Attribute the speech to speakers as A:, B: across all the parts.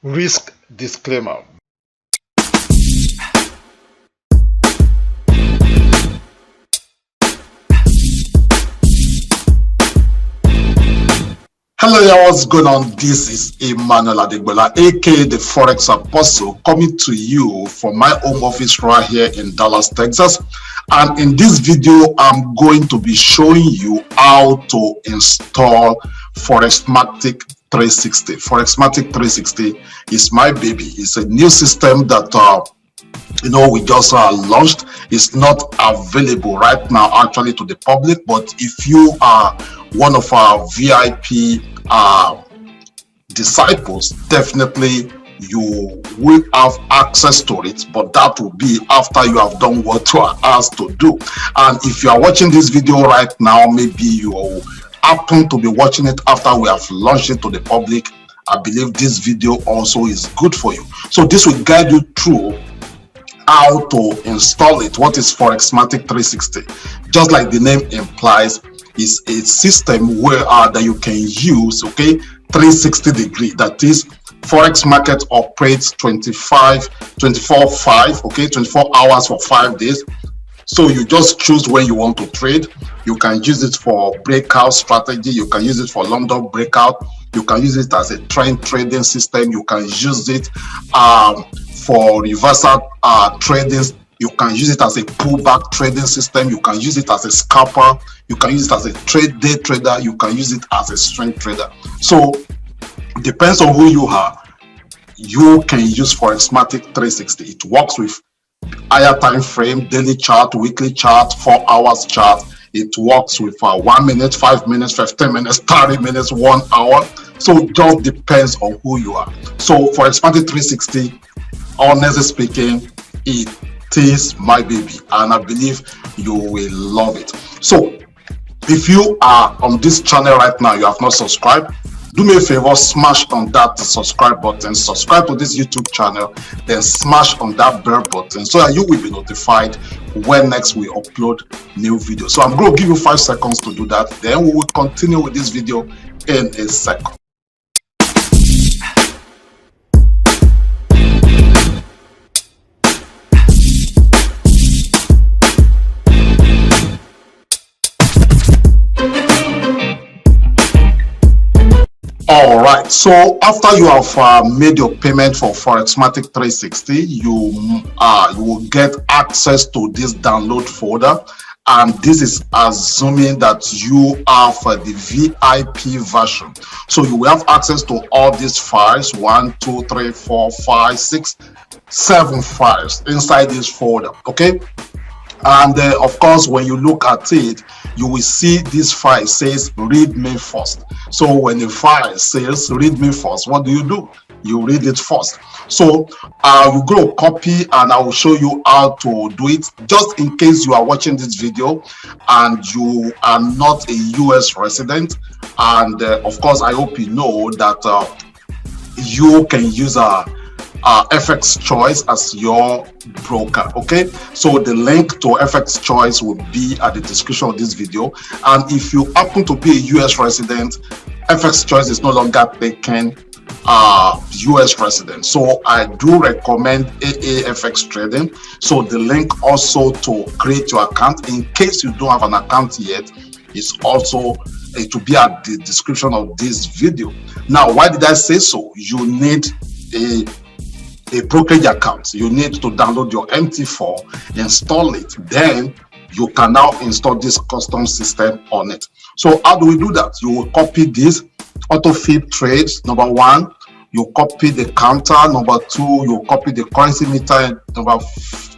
A: Risk disclaimer. Hello, y'all, what's going on? This is Emmanuel Adegbola, aka the Forex Apostle, coming to you from my home office right here in Dallas, Texas. And in this video, I'm going to be showing you how to install ForexMatic360. ForexMatic360 is my baby. It's a new system that we just launched. It's not available right now actually to the public, but if you are one of our VIP disciples, definitely you will have access to it, but that will be after you have done what you are asked to do. And if you are watching this video right now, maybe you happen to be watching it after we have launched it to the public, I believe this video also is good for you. So this will guide you through how to install it. What is ForexMatic360? Just like the name implies, is a system where that you can use 360 degree. That is, Forex market operates 24/5, 24 hours for 5 days. So you just choose when you want to trade. You can use it for breakout strategy, you can use it for London breakout, you can use it as a trend trading system, you can use it for reversal trading, you can use it as a pullback trading system, you can use it as a scalper, you can use it as a day trader, you can use it as a swing trader. So depends on who you are, you can use ForexMatic360. It works with higher time frame, daily chart, weekly chart, 4 hours chart. It works with 1 minute, 5 minutes, 15 minutes, 30 minutes, 1 hour. So it just depends on who you are. So ForexMatic360, honestly speaking, it is my baby, and I believe you will love it. So if you are on this channel right now, you have not subscribed, do me a favor, smash on that subscribe button, subscribe to this YouTube channel, then smash on that bell button so that you will be notified when next we upload new videos. So I'm going to give you 5 seconds to do that, then we will continue with this video in a second. All right, so after you have made your payment for ForexMatic360, you will get access to this download folder, and this is assuming that you have the VIP version. So you will have access to all these files, 1, 2, 3, 4, 5, 6, 7 files inside this folder, okay? And of course, when you look at it, you will see this file says read me first. So when the file says read me first, what do? You read it first. So you go copy, and I will show you how to do it, just in case you are watching this video and you are not a US resident. And of course, I hope you know that you can use FX Choice as your broker. Okay, so the link to FX Choice will be at the description of this video, and if you happen to be a US resident, FX Choice is no longer taking US residents. So I do recommend AAFX trading. So the link also to create your account, in case you don't have an account yet, is also to be at the description of this video. Now, why did I say so? You need a brokerage account. You need to download your MT4, install it, then you can now install this custom system on it. So how do we do that? You will copy this auto flip trades, number 1, you copy the counter, number 2, you copy the currency meter, number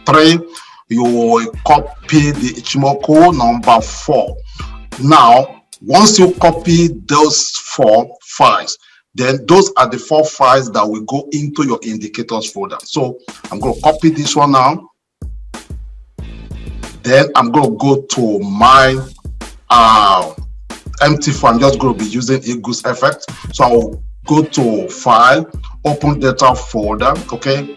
A: 3, you will copy the Ichimoku, number 4. Now once you copy those 4 files, then those are the 4 files that will go into your indicators folder. So I'm going to copy this one now. Then I'm going to go to my MT4. I'm just going to be using a goose effect. So I'll go to File, Open Data Folder, okay?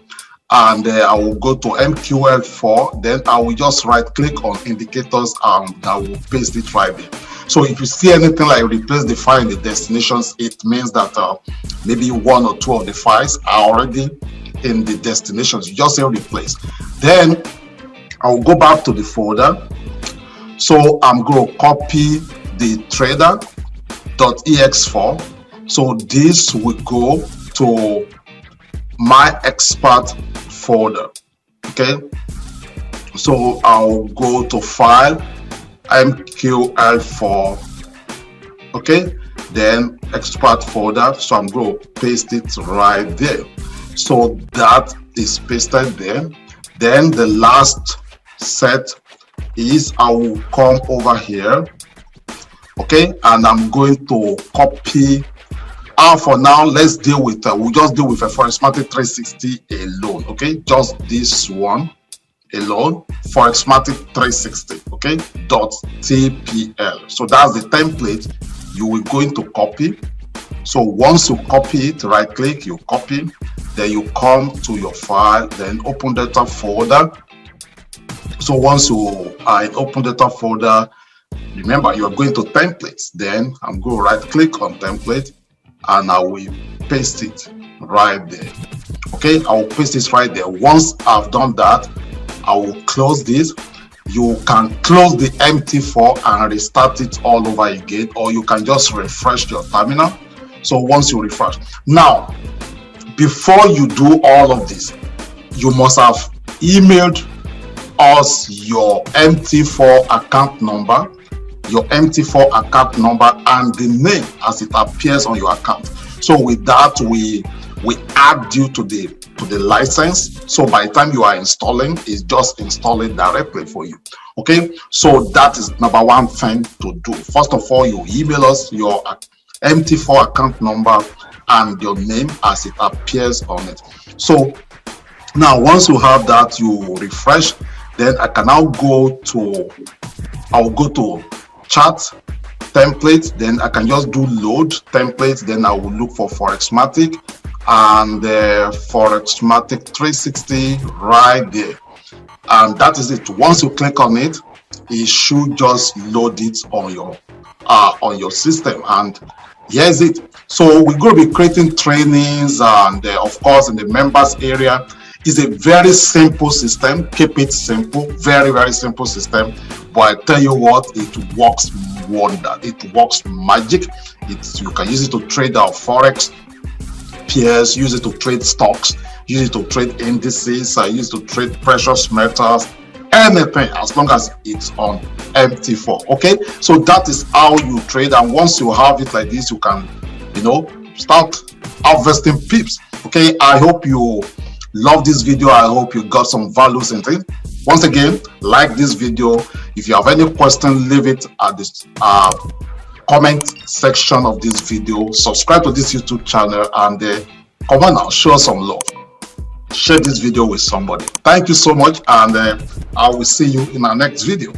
A: And I will go to MQL4. Then I will just right click on indicators and I will paste it right there. So if you see anything like replace the file in the destinations, it means that maybe 1 or 2 of the files are already in the destinations. You just say replace. Then I'll go back to the folder. So I'm going to copy the trader.ex4. So this will go to my expert folder. Okay, so I'll go to file MQL4. Okay, then expert folder. So I'm going to paste it right there. So that is pasted there. Then the last set is I will come over here. Okay, and I'm going to copy. For now, let's deal with we'll just deal with a ForexMatic360 alone. Okay, just this one alone, ForexMatic360. Okay, .tpl. So that's the template you will going to copy. So once you copy it, right click, you copy, then you come to your file, then open data folder. So once you are in open data folder, remember you are going to templates. Then I'm going to right click on template and I will paste it right there. Okay, I will paste this right there. Once I've done that, I will close this. You can close the MT4 and restart it all over again, or you can just refresh your terminal. So once you refresh, now before you do all of this, you must have emailed us your MT4 account number, and the name as it appears on your account. So with that, we add you to the license. So by the time you are installing, it's just installing directly for you. Okay, so that is number one thing to do. First of all, you email us your MT4 account number and your name as it appears on it. So now once you have that, you refresh. Then I can now go to chat template. Then I can just do load template. Then I will look for ForexMatic and ForexMatic360 right there. And that is it. Once you click on it, it should just load it on your system. And here's it. So we're going to be creating trainings, and of course in the members area. It's a very simple system. Keep it simple, very, very simple system. But I tell you what, it works wonder. It works magic. You can use it to trade our Forex peers, use it to trade stocks, use it to trade indices, use it to trade precious metals, anything as long as it's on MT4. Okay, so that is how you trade. And once you have it like this, you can, start harvesting pips. Okay, I hope you love this video. I hope you got some values in it. Once again, like this video. If you have any question, leave it at this comment section of this video. Subscribe to this YouTube channel and come on now, show some love. Share this video with somebody. Thank you so much, and I will see you in our next video.